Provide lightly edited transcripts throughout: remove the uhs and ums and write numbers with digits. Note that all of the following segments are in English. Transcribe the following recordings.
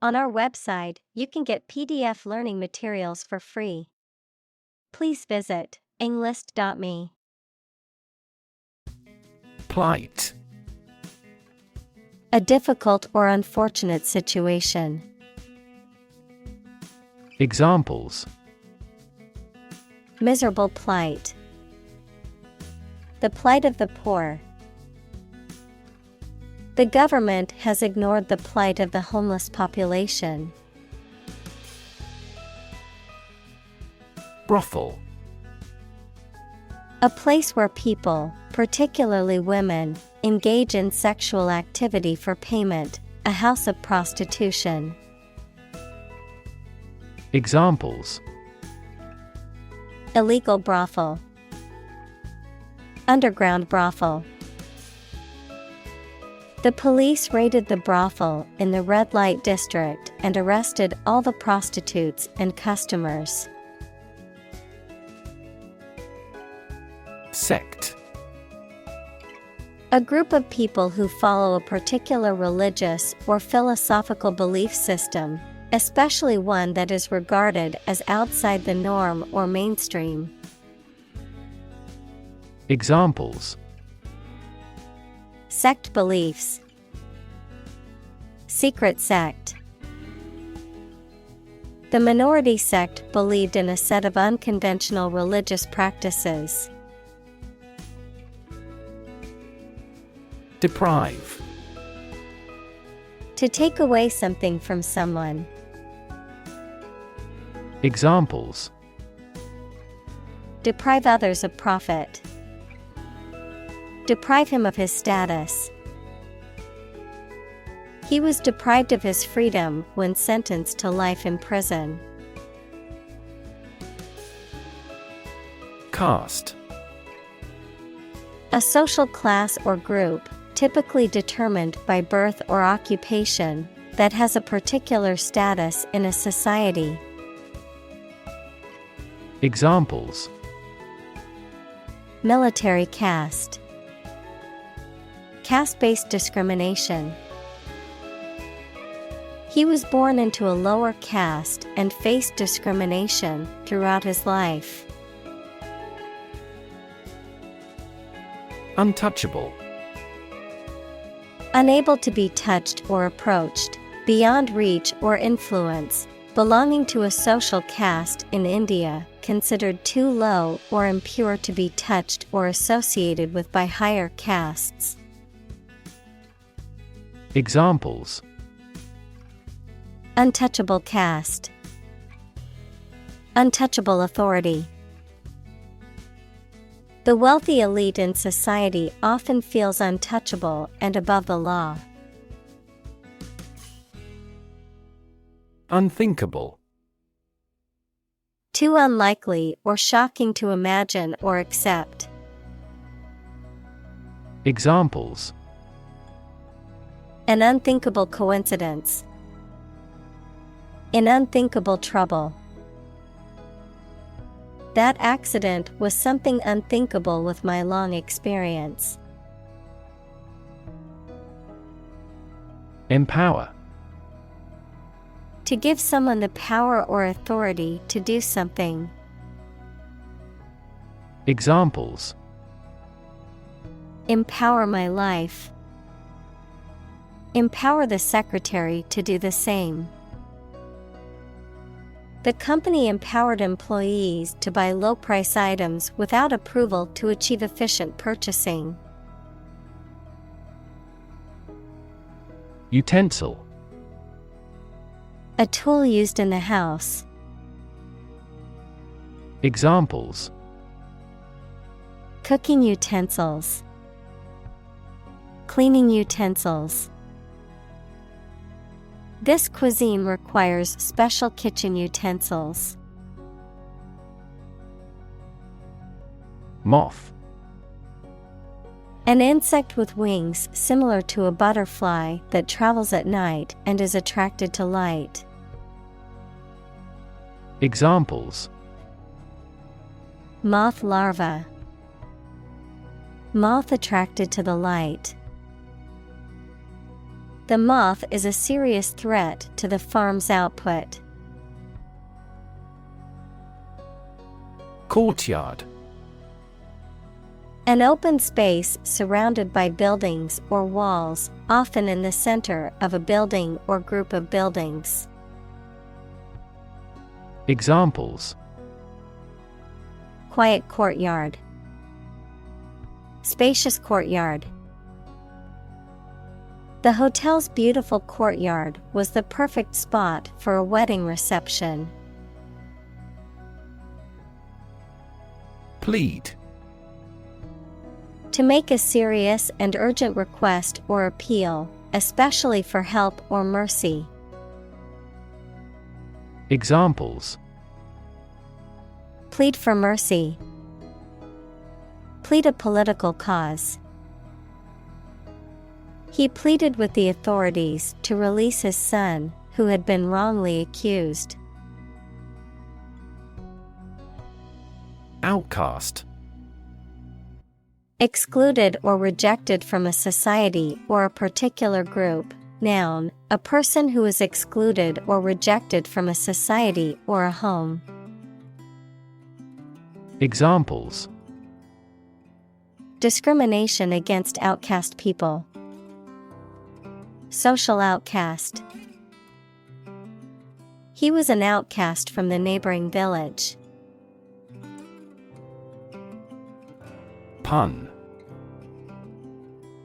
On our website, you can get PDF learning materials for free. Please visit englist.me. Plight. A difficult or unfortunate situation. Examples: Miserable plight. The plight of the poor. The government has ignored the plight of the homeless population. Brothel. A place where people, particularly women, engage in sexual activity for payment, a house of prostitution. Examples: Illegal brothel. Underground brothel. The police raided the brothel in the red light district and arrested all the prostitutes and customers. Sect. A group of people who follow a particular religious or philosophical belief system, especially one that is regarded as outside the norm or mainstream. Examples: Sect beliefs. Secret sect. The minority sect believed in a set of unconventional religious practices. Deprive. To take away something from someone. Examples: Deprive others of profit. Deprive him of his status. He was deprived of his freedom when sentenced to life in prison. Caste. A social class or group, typically determined by birth or occupation, that has a particular status in a society. Examples: Military caste. Caste-based discrimination. He was born into a lower caste and faced discrimination throughout his life. Untouchable. Unable to be touched or approached, beyond reach or influence, belonging to a social caste in India, considered too low or impure to be touched or associated with by higher castes. Examples: Untouchable caste. Untouchable authority. The wealthy elite in society often feels untouchable and above the law. Unthinkable. Too unlikely or shocking to imagine or accept. Examples: An unthinkable coincidence. In unthinkable trouble. That accident was something unthinkable with my long experience. Empower. To give someone the power or authority to do something. Examples: Empower my life. Empower the secretary to do the same. The company empowered employees to buy low-price items without approval to achieve efficient purchasing. Utensil. A tool used in the house. Examples: Cooking utensils. Cleaning utensils. This cuisine requires special kitchen utensils. Moth. An insect with wings similar to a butterfly that travels at night and is attracted to light. Examples: Moth larva. Moth attracted to the light. The moth is a serious threat to the farm's output. Courtyard. An open space surrounded by buildings or walls, often in the center of a building or group of buildings. Examples: Quiet courtyard. Spacious courtyard. The hotel's beautiful courtyard was the perfect spot for a wedding reception. Plead. To make a serious and urgent request or appeal, especially for help or mercy. Examples: Plead for mercy. Plead a political cause. He pleaded with the authorities to release his son, who had been wrongly accused. Outcast. Excluded or rejected from a society or a particular group. Noun, a person who is excluded or rejected from a society or a home. Examples: Discrimination against outcast people. Social outcast. He was an outcast from the neighboring village. Pun.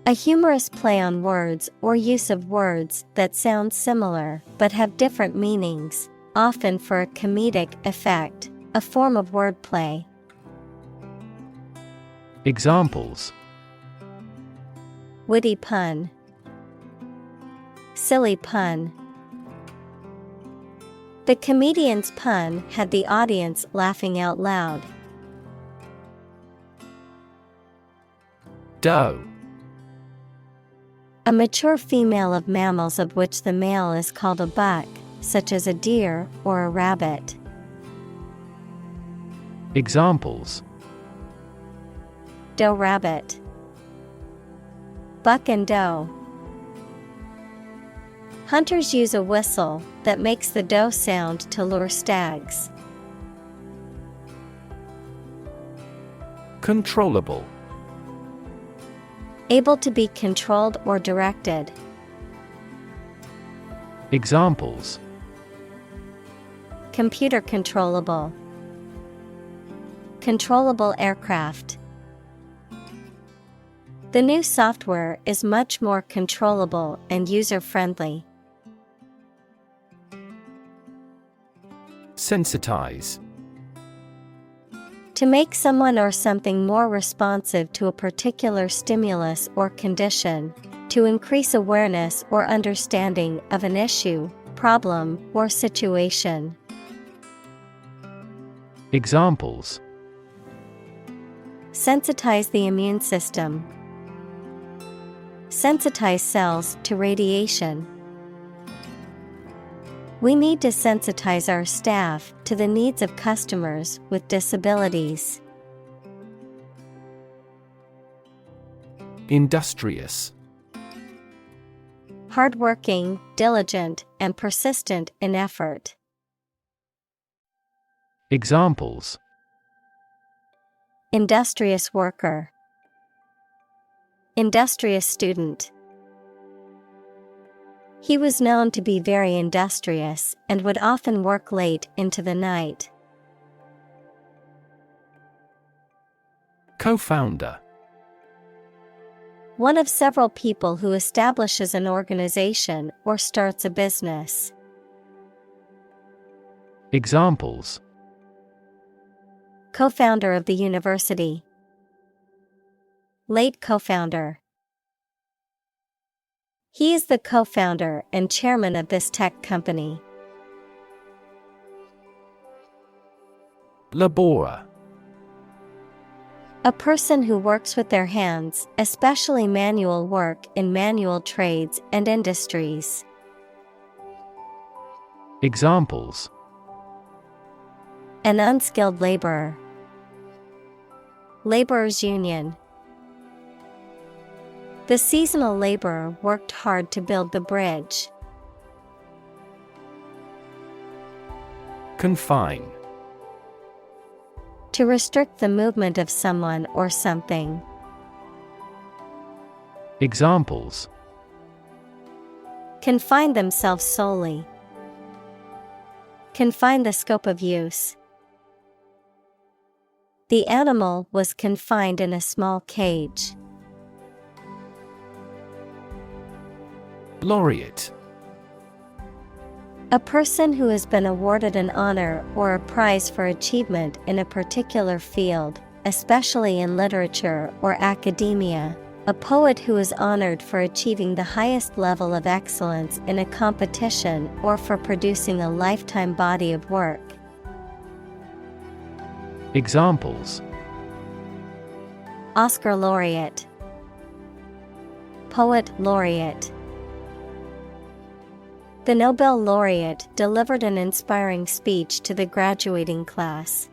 A humorous play on words or use of words that sound similar but have different meanings, often for a comedic effect, a form of wordplay. Examples: Witty pun. Silly pun. The comedian's pun had the audience laughing out loud. Doe. A mature female of mammals of which the male is called a buck, such as a deer or a rabbit. Examples: Doe rabbit. Buck and doe. Hunters use a whistle that makes the doe sound to lure stags. Controllable. Able to be controlled or directed. Examples: Computer controllable. Controllable aircraft. The new software is much more controllable and user-friendly. Sensitize. To make someone or something more responsive to a particular stimulus or condition. To increase awareness or understanding of an issue, problem, or situation. Examples: Sensitize the immune system. Sensitize cells to radiation. We need to sensitize our staff to the needs of customers with disabilities. Industrious. Hardworking, diligent, and persistent in effort. Examples: Industrious worker. Industrious student. He was known to be very industrious and would often work late into the night. Co-founder. One of several people who establishes an organization or starts a business. Examples: Co-founder of the university. Late co-founder. He is the co-founder and chairman of this tech company. Laborer. A person who works with their hands, especially manual work in manual trades and industries. Examples: An unskilled laborer. Laborers' union. The seasonal laborer worked hard to build the bridge. Confine. To restrict the movement of someone or something. Examples: Confine themselves solely. Confine the scope of use. The animal was confined in a small cage. Laureate. A person who has been awarded an honor or a prize for achievement in a particular field, especially in literature or academia. A poet who is honored for achieving the highest level of excellence in a competition or for producing a lifetime body of work. Examples: Oscar laureate, poet laureate. The Nobel laureate delivered an inspiring speech to the graduating class.